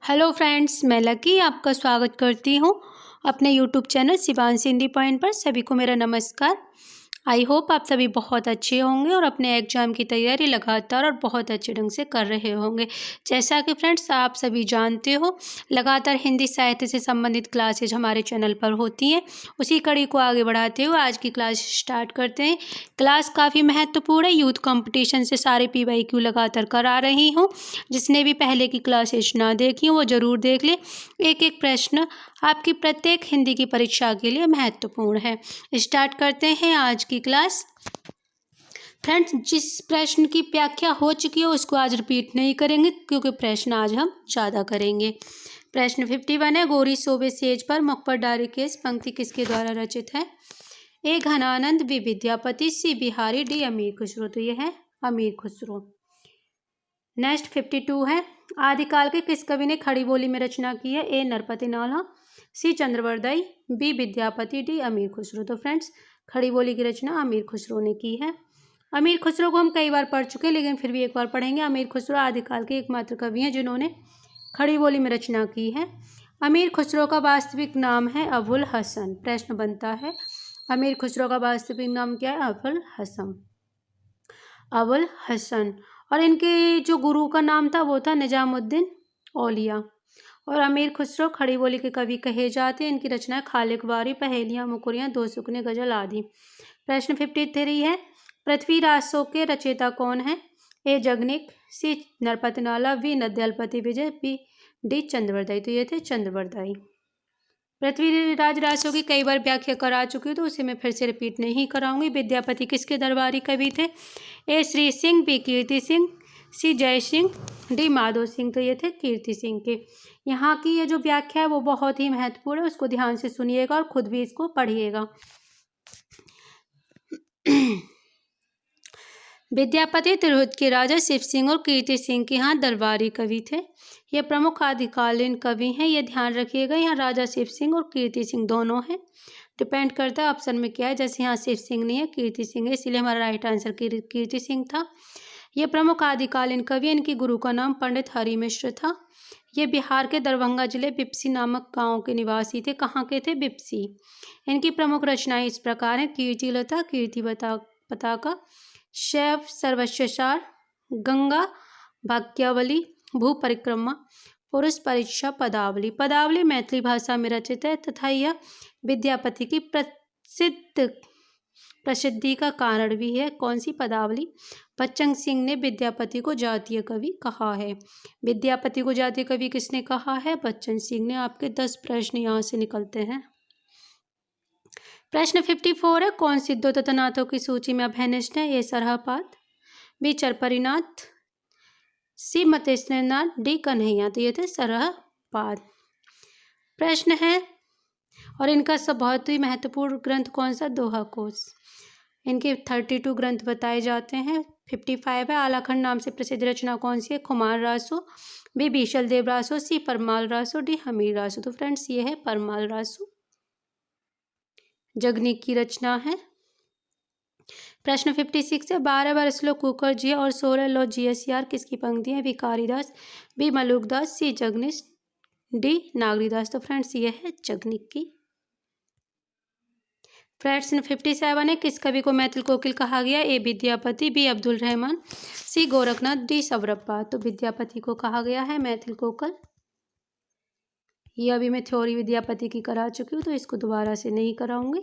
Hello friends, मैं lucky आपका स्वागत करती हूँ अपने YouTube channel Shivanshi Hindi point पर। सभी को मेरा नमस्कार। आई होप आप सभी बहुत अच्छे होंगे और अपने एग्ज़ाम की तैयारी लगातार और बहुत अच्छे ढंग से कर रहे होंगे। जैसा कि फ्रेंड्स आप सभी जानते हो, लगातार हिंदी साहित्य से संबंधित क्लासेज हमारे चैनल पर होती हैं। उसी कड़ी को आगे बढ़ाते हुए आज की क्लास स्टार्ट करते हैं। क्लास काफ़ी महत्वपूर्ण है। यूथ कंपटीशन से सारे PYQ लगातार करा रही हूँ। जिसने भी पहले की क्लासेज ना देखी वो ज़रूर देख ले। एक एक प्रश्न आपकी प्रत्येक हिंदी की परीक्षा के लिए महत्वपूर्ण है। स्टार्ट करते हैं आज की क्लास। फ्रेंड्स, जिस प्रश्न की व्याख्या हो चुकी है उसको आज रिपीट नहीं करेंगे क्योंकि प्रश्न आज हम ज़्यादा करेंगे। प्रश्न 51 है, गोरी सोबे सेज पर मुख पर डारी केस पंक्ति किसके द्वारा रचित है? ए घनानंद, बी विद्यापति, सी बिहारी, डी अमीर खुसरो। तो ये है अमीर खुसरो। नेक्स्ट 52 है, आदिकाल के किस कवि ने खड़ी बोली में रचना की है? ए नरपति नाला, सी चंद्रवरदाई, बी विद्यापति, डी अमीर खुसरो। तो फ्रेंड्स, खड़ी बोली की रचना अमीर खुसरो ने की है। अमीर खुसरो को हम कई बार पढ़ चुके हैं लेकिन फिर भी एक बार पढ़ेंगे। अमीर खुसरो आदिकाल के एकमात्र कवि हैं जिन्होंने खड़ी बोली में रचना की है। अमीर खुसरो का वास्तविक नाम है अबुल हसन। प्रश्न बनता है, अमीर खुसरो का वास्तविक नाम क्या है? अबुल हसन। और इनके जो गुरु का नाम था वो था निजामुद्दीन औलिया। और अमीर खुसरो खड़ी बोली के कवि कहे जाते हैं। इनकी रचना खालिक वारी, पहेलियाँ, मुकुरियाँ, दो सुकने, गजल आदि। प्रश्न 53 है, पृथ्वीराज शोक के रचयिता कौन है? ए जगनिक, सी नरपतनाला, वी नद्यालपति विजय, डी चंद्रवरदाई। तो ये थे चंद्रवरदाई। पृथ्वीराज रासो की कई बार व्याख्या करा चुकी हूँ तो उसे मैं फिर से रिपीट नहीं कराऊंगी। विद्यापति किसके दरबारी कवि थे? ए श्री सिंह, बी कीर्ति सिंह, सी जय सिंह, डी माधो सिंह। तो ये थे कीर्ति सिंह के। यहाँ की ये जो व्याख्या है वो बहुत ही महत्वपूर्ण है, उसको ध्यान से सुनिएगा और खुद भी इसको पढ़िएगा। विद्यापति तिरहुत के राजा शिव सिंह और कीर्ति सिंह के यहाँ दरबारी कवि थे। ये प्रमुख आदिकालीन कवि हैं, ये ध्यान रखिएगा। यहाँ राजा शिव सिंह और कीर्ति सिंह दोनों हैं। डिपेंड करता है ऑप्शन में क्या है। जैसे यहाँ शिव सिंह नहीं है, कीर्ति सिंह है, इसलिए हमारा राइट आंसर कीर्ति सिंह था। ये प्रमुख आदिकालीन कवि, इनके गुरु का नाम पंडित हरि मिश्र था। ये बिहार के दरभंगा जिले बिप्सी नामक गांव के निवासी थे। कहाँ के थे? बिप्सी। इनकी प्रमुख रचनाएं इस प्रकार हैं: कीर्तिलता, कीर्ति पताका, शैव सर्वस्वसार, गंगा भाग्यावली, भू परिक्रमा, पुरुष परीक्षा, पदावली। पदावली मैथिली भाषा में रचित है तथा यह विद्यापति की प्रसिद्धि का कारण भी है। कौन सी पदावली? बच्चन सिंह ने विद्यापति को जातीय कवि कहा है। विद्यापति को जातीय कवि किसने कहा है? बच्चन सिंह ने। आपके 10 प्रश्न यहाँ से निकलते हैं। प्रश्न 54 है, कौन सिद्धोतनाथों की सूची में अभयनिष्ठ है? ए सरहपाद, बी चरपरीनाथ, सी मतेश्वरनाथ, डी कन्हैया। तो ये थे सरहपाद। प्रश्न है, और इनका सब बहुत ही महत्वपूर्ण ग्रंथ कौन सा? दोहा कोश। इनके 32 ग्रंथ बताए जाते हैं। 55 है, आलाखंड नाम से प्रसिद्ध रचना कौन सी है? खुमान रासो, बी बीशल देव रासो, सी परमाल रासो, डी हमीर रासो। तो फ्रेंड्स, ये है परमाल रासो, जगनिक की रचना है। प्रश्न 56 है, 12 बार श्लोक कुकर जी और 16 लो GSR किसकी पंक्ति है? बी कालिदास, बी मलुकदास, सी जगनिक, डी नागरीदास। तो फ्रेंड्स, ये है जगनिक की। प्रश्न 57 है, किस कवि को मैथिल कोकिल कहा गया? ए विद्यापति, बी अब्दुल रहमान, सी गोरखनाथ, डी सवरप्पा। तो विद्यापति को कहा गया है मैथिल कोकिल। ये अभी मैं थ्योरी विद्यापति की करा चुकी हूँ तो इसको दोबारा से नहीं कराऊंगी।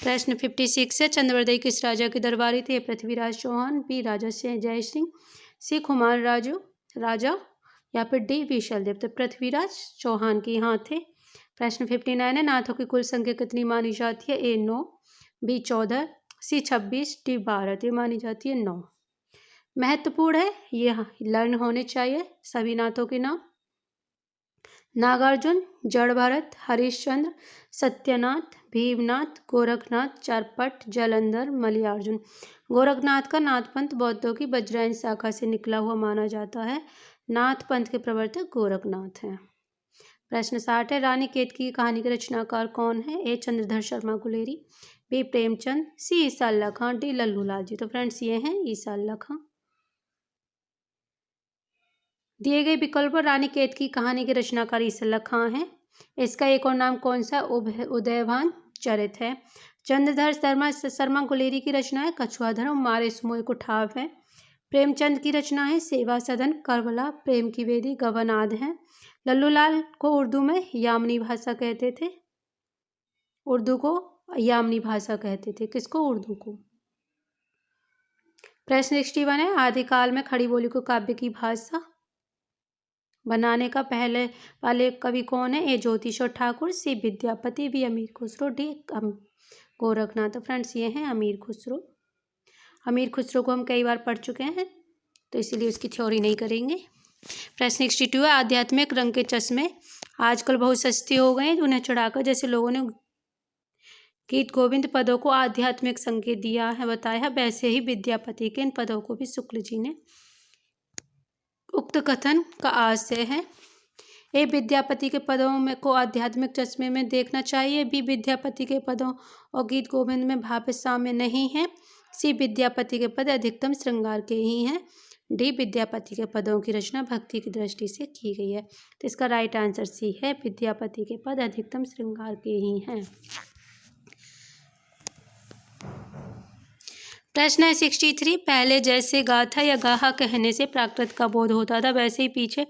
प्रश्न 56 है, चंद्रवरदाई किस राजा के दरबारी थे? पृथ्वीराज चौहान, बी राजा जय सिंह, सी खुमान राजा, या फिर डी विशलदेव। तो पृथ्वीराज चौहान के यहाँ थे। प्रश्न 59 है, नाथों की कुल संख्या कितनी मानी जाती है? ए 9, बी 14, सी 26, डी 12। ये मानी जाती है 9। महत्वपूर्ण है, ये लर्न होने चाहिए सभी नाथों के नाम: नागार्जुन, जड़ भरत, हरिश्चंद्र, सत्यनाथ, भीमनाथ, गोरखनाथ, चारपट, जलंधर, मलियार्जुन। गोरखनाथ का नाथ पंथ बौद्धों की वज्रायन शाखा से निकला हुआ माना जाता है। नाथ पंथ के प्रवर्तक गोरखनाथ हैं। प्रश्न 60 है, रानी केतकी की कहानी के रचनाकार कौन है? ए चंद्रधर शर्मा गुलेरी, बी प्रेमचंद, सी ईसा अल्लाह खां, डी लल्लू लाल जी। तो फ्रेंड्स, ये हैं ईसा अल्लाह खां। दिए गए विकल्प पर रानी केतकी कहानी के रचनाकार ईसल्ला खां हैं। इसका एक और नाम कौन सा उदयभान चरित है। चंद्रधर शर्मा गुलेरी की रचना है कछुआ धर्म मारे सुमोय कुठाव है। प्रेमचंद की रचना है सेवा सदन करबला प्रेम की वेदी गवनाद है। लल्लूलाल को उर्दू में यामनी भाषा कहते थे। उर्दू को यामनी भाषा कहते थे, किसको? उर्दू को। प्रश्न 61 है, आदिकाल में खड़ी बोली को काव्य की भाषा बनाने का पहले वाले कवि कौन है? ए ज्योतिषोर ठाकुर, सी विद्यापति, बी अमीर खुसरो, डी गोरखनाथ। तो फ्रेंड्स ये हैं अमीर खुसरो। अमीर खुसरो को हम कई बार पढ़ चुके हैं तो इसीलिए उसकी थ्योरी नहीं करेंगे। प्रश्न 62 है, आध्यात्मिक रंग के चश्मे आजकल बहुत सस्ते हो गए हैं, उन्हें चढ़ाकर जैसे लोगों ने गीत गोविंद पदों को आध्यात्मिक संकेत दिया है बताया, वैसे ही विद्यापति के इन पदों को भी शुक्ल जी ने उक्त कथन का आशय है। ए विद्यापति के पदों में को आध्यात्मिक चश्मे में देखना चाहिए। बी विद्यापति के पदों और गीत गोविंद में भाव साम्य नहीं है। सी विद्यापति के पद अधिकतम श्रृंगार के ही हैं। डी विद्यापति के पदों की रचना भक्ति की दृष्टि से की गई है। तो इसका राइट आंसर सी है, विद्यापति के पद अधिकतम श्रृंगार के ही हैं। प्रश्न है 63, पहले जैसे गाथा या गाहा कहने से प्राकृत का बोध होता था, वैसे ही पीछे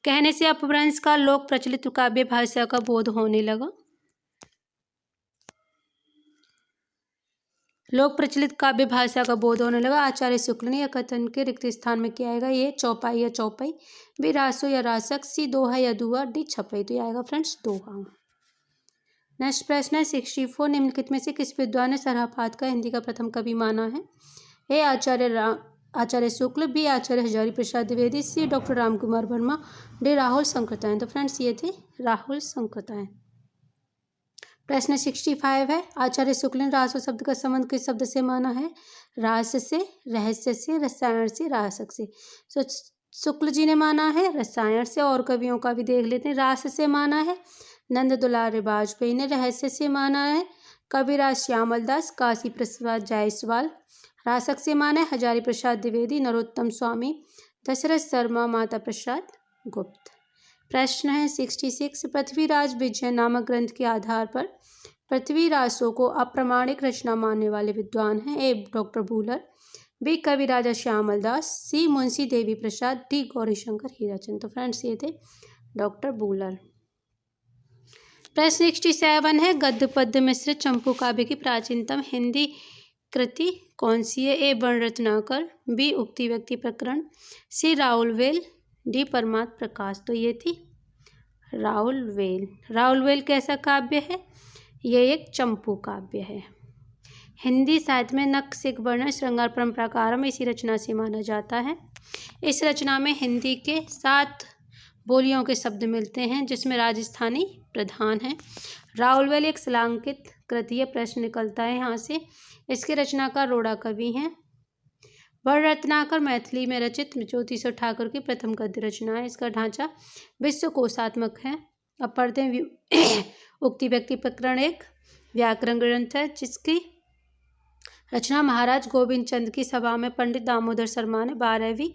कहने से अपभ्रंश का लोक प्रचलित काव्य भाषा का बोध होने लगा। लोक प्रचलित काव्य भाषा का बोध होने लगा। आचार्य शुक्ल ने यह कथन के रिक्त स्थान में किया आएगा। ये चौपाई या चौपाई, बी रासो या रासक, सी दोहा या दुआ, डी छपाई। तो ये आएगा फ्रेंड्स दोहा। नेक्स्ट प्रश्न है 64, निम्नलिखित में से किस विद्वान ने सरहापात का हिंदी का प्रथम कवि माना है? ए आचार्य शुक्ल, बी आचार्य हजारी प्रसाद द्विवेदी, सी डॉक्टर रामकुमार वर्मा, डी राहुल संकृतायन। तो फ्रेंड्स ये थे राहुल संकृतायन। प्रश्न 65 है, आचार्य शुक्ल ने रासो शब्द का संबंध किस शब्द से माना है? रास से, रहस्य से, रसायन से, रासक से। तो शुक्ल जी ने माना है रसायन से, और कवियों का भी देख लेते हैं। रास से माना है नंद दुलारे वाजपेयी ने। रहस्य से माना है कविराज श्यामल दास, काशी प्रसाद जायसवाल। रासक से माना है हजारी प्रसाद द्विवेदी, नरोत्तम स्वामी, दशरथ शर्मा, माता प्रसाद गुप्त। प्रश्न है 66, पृथ्वीराज विजय नामक ग्रंथ के आधार पर पृथ्वीरासों को अप्रामाणिक रचना मानने वाले विद्वान हैं? ए डॉक्टर बूलर, बी कविराजा श्यामल दास, सी मुंशी देवी प्रसाद, डी गौरीशंकर हीराचंद। तो फ्रेंड्स ये थे डॉक्टर बूलर। प्रश्न 67 है, गद्य पद्य मिश्रित चंपू काव्य की प्राचीनतम हिंदी कृति कौन सी है? ए वर्ण रत्नाकर, बी उक्ति व्यक्ति प्रकरण, सी राहुल वेल, डी परमात्म प्रकाश। तो ये थी राहुल वेल। राहुल वेल कैसा काव्य है? ये एक चंपू काव्य है। हिंदी साहित्य में नक्सिक वर्ण श्रृंगार परंपराकार में इसी रचना से माना जाता है। इस रचना में हिंदी के 7 बोलियों के शब्द मिलते हैं, जिसमें राजस्थानी प्रधान है। राहुल वेल एक श्लाघित कृति है। प्रश्न निकलता है यहाँ से, इसके रचनाकार रोड़ा कवि हैं। वर्ण रत्नाकर मैथिली में रचित ज्योतिषोर ठाकुर की प्रथम गद्य रचना है। इसका ढांचा विश्वकोशात्मक है। अब पढ़ते हैं उक्ति व्यक्ति प्रकरण एक व्याकरण ग्रंथ है, जिसकी रचना महाराज गोविंद चंद की सभा में पंडित दामोदर शर्मा ने 12वीं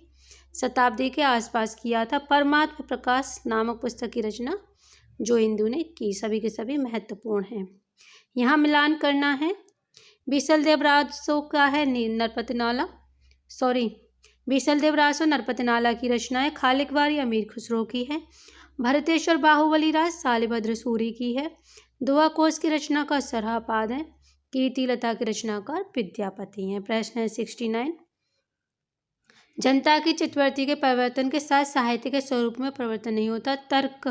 शताब्दी के आसपास किया था। परमात्म प्रकाश नामक पुस्तक की रचना जो इंदु ने की। सभी के सभी महत्वपूर्ण हैं। यहाँ मिलान करना है। बीसलदेव रासो का है नरपतनाला, बीसलदेव रासो नरपतनाला की रचना है। खालिकवारी अमीर खुसरो की है। भरतेश्वर बाहुबली राज सालिभद्र सूरी की है। दुआ कोश की रचना का सरहापाद है। कीर्तिलता के रचनाकार विद्यापति हैं। प्रश्न है 69, जनता की चित्तवृत्ति के परिवर्तन के साथ साहित्य के स्वरूप में परिवर्तन नहीं होता। तर्क,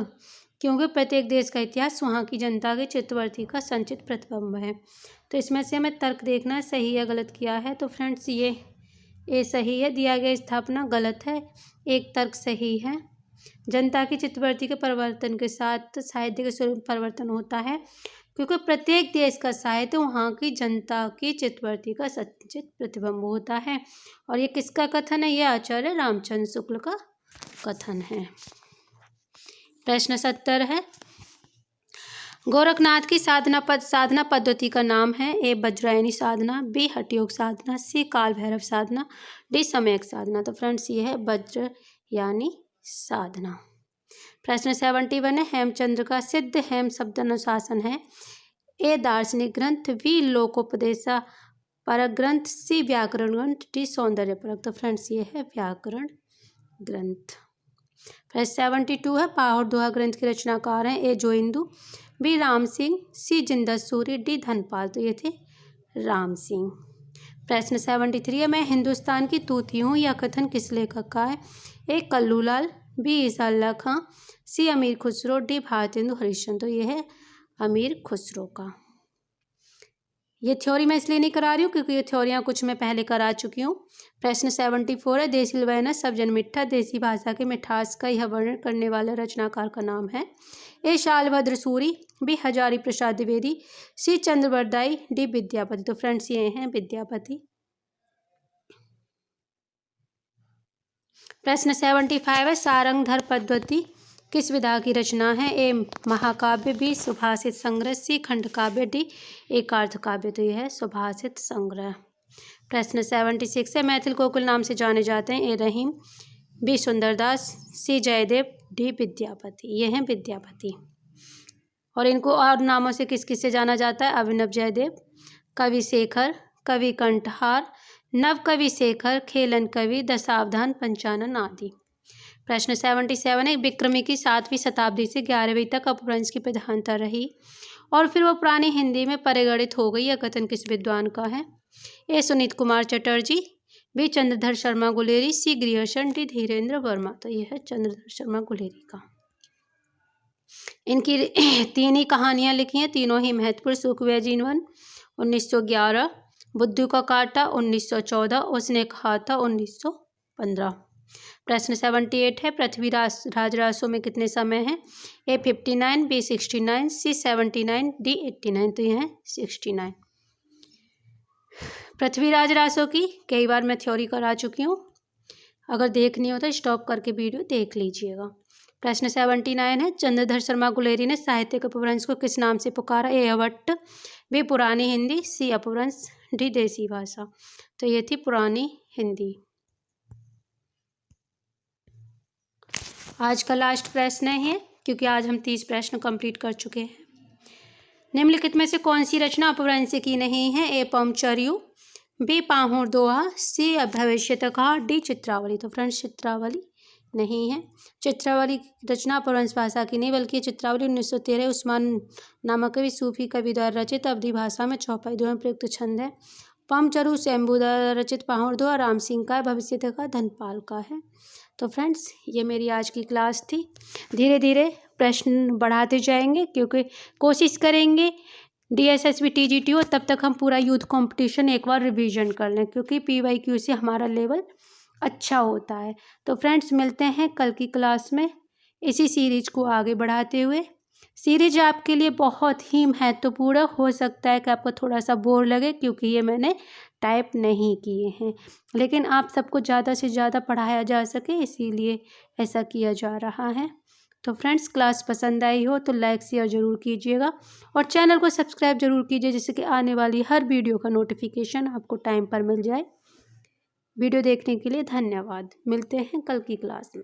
क्योंकि प्रत्येक देश का इतिहास वहाँ की जनता की चित्तवृत्ति का संचित प्रतिबिंब है। तो इसमें से हमें तर्क देखना है सही या गलत किया है। तो फ्रेंड्स ये सही है, दिया गया स्थापना गलत है, एक तर्क सही है। जनता की चित्तवृत्ति के परिवर्तन के साथ साहित्य के स्वरूप परिवर्तन होता है, क्योंकि प्रत्येक देश का साहित्य वहाँ की जनता की चित्तवृत्ति का संचित प्रतिबिंब होता है। और ये किसका कथन है? ये आचार्य रामचंद्र शुक्ल का कथन है। प्रश्न 70 है, गोरखनाथ की साधना पद्धति का नाम है। ए वज्रायणी साधना, बी हठयोग साधना, सी काल भैरव साधना, डी सम्यक साधना। तो फ्रेंड्स ये है वज्रयानी साधना। प्रश्न 71 है, हेमचंद्र का सिद्ध हेम शब्द अनुशासन है। ए दार्शनिक ग्रंथ, बी लोकोपदेशा परक ग्रंथ, सी व्याकरण ग्रंथ, डी सौंदर्य परक। तो फ्रेंड्स ये है व्याकरण ग्रंथ। प्रश्न 72 है, पाहुड़ दोहा ग्रंथ के रचनाकार हैं। ए जोइंदू, बी राम सिंह, सी जिंदा सूरी, डी धनपाल। तो ये थे राम सिंह। प्रश्न 73 है, मैं हिंदुस्तान की तूती हूँ, यह कथन किस लेखक का है। ए कल्लूलाल, बी ईसा अल्लाह खां, सी अमीर खुसरो, डी भारतेंदु हरिश्चंद्र। तो ये है अमीर खुसरो का। ये थ्योरी मैं इसलिए नहीं करा रही हूँ क्योंकि ये थ्योरियाँ कुछ मैं पहले करा चुकी हूँ। प्रश्न 74 है, देसी लवैना सब जन मिठा, देसी भाषा के मिठास का यह वर्णन करने वाले रचनाकार का नाम है। ए शालभद्र सूरी, बी हजारी प्रसाद द्विवेदी, सी चंद्रवरदाई, डी विद्यापति। तो फ्रेंड्स ये हैं विद्यापति। प्रश्न 75 है, सारंगधर पद्धति किस विधा की रचना है। ए महाकाव्य, बी सुभाषित संग्रह, सी खंड काव्य, डी एकार्थ काव्य। तो यह है सुभाषित संग्रह। प्रश्न 76 है, मैथिल कोकिल नाम से जाने जाते हैं। ए रहीम, बी सुंदरदास, सी जयदेव, डी विद्यापति। ये हैं विद्यापति। और इनको और नामों से किस किस से जाना जाता है। अभिनव जयदेव, कवि शेखर, कवि कंठहार, नव कवि शेखर, खेलन कवि, दशावधान, पंचानन आदि। प्रश्न 77 है, विक्रमी की 7वीं शताब्दी से 11वीं तक अपभ्रंश की प्रधानता रही और फिर वो पुरानी हिंदी में परिगणित हो गई। यह कथन किस विद्वान का है। ए सुनीत कुमार चटर्जी, बी चंद्रधर शर्मा गुलेरी, सी ग्रियर्सन, डी धीरेन्द्र वर्मा। तो यह है चंद्रधर शर्मा गुलेरी का। इनकी 3 ही कहानियाँ लिखी हैं, तीनों ही महत्वपूर्ण। सुखवय जीवन 1911, बुद्धू का कांटा 1914, उसने कहा था 1915। प्रश्न 78 है, पृथ्वी राजरासों में कितने समय हैं। ए 59, बी 69, सी 79, डी 89। तो यह है 69। पृथ्वी राजरासों की कई बार मैं थ्योरी करा चुकी हूँ, अगर देखनी हो तो स्टॉप करके वीडियो देख लीजिएगा। प्रश्न 79 है, चंद्रधर शर्मा गुलेरी ने साहित्यिक अपभ्रंश को किस नाम से पुकारा। ए अवट्ट, बी पुरानी हिंदी, सी अपभ्रंश, डी देसी भाषा। तो ये थी पुरानी हिंदी। आज का लास्ट प्रश्न है क्योंकि आज हम 30 प्रश्न कंप्लीट कर चुके हैं। निम्नलिखित में से कौन सी रचना अपभ्रंश की नहीं है। ए पमचर्यू, बी पाहुड़ दोहा, सी भविष्यतः, डी चित्रावली। तो फ्रेंड्स चित्रावली नहीं है। चित्रावली रचना अपभ्रंश भाषा की नहीं बल्कि चित्रावली 1913 उस्मान नामक कवि सूफी कवि द्वारा रचित अवधी भाषा में चौपाई दोहे प्रयुक्त छंद है। पमचर्यू शंभू द्वारा रचित पाहुड़ दोहा राम सिंह का, भविष्यतः का धनपाल का है। तो फ्रेंड्स ये मेरी आज की क्लास थी। धीरे धीरे प्रश्न बढ़ाते जाएंगे क्योंकि कोशिश करेंगे DSSB TGT हो तब तक हम पूरा यूथ कंपटीशन एक बार रिवीजन कर लें क्योंकि PYQ से हमारा लेवल अच्छा होता है। तो फ्रेंड्स मिलते हैं कल की क्लास में इसी सीरीज को आगे बढ़ाते हुए। सीरीज आपके लिए बहुत ही महत्वपूर्ण हो सकता है कि आपको थोड़ा सा बोर लगे क्योंकि ये मैंने टाइप नहीं किए हैं, लेकिन आप सबको ज़्यादा से ज़्यादा पढ़ाया जा सके इसीलिए ऐसा किया जा रहा है। तो फ्रेंड्स क्लास पसंद आई हो तो लाइक शेयर ज़रूर कीजिएगा और चैनल को सब्सक्राइब ज़रूर कीजिए जिससे कि आने वाली हर वीडियो का नोटिफिकेशन आपको टाइम पर मिल जाए। वीडियो देखने के लिए धन्यवाद। मिलते हैं कल की क्लास में।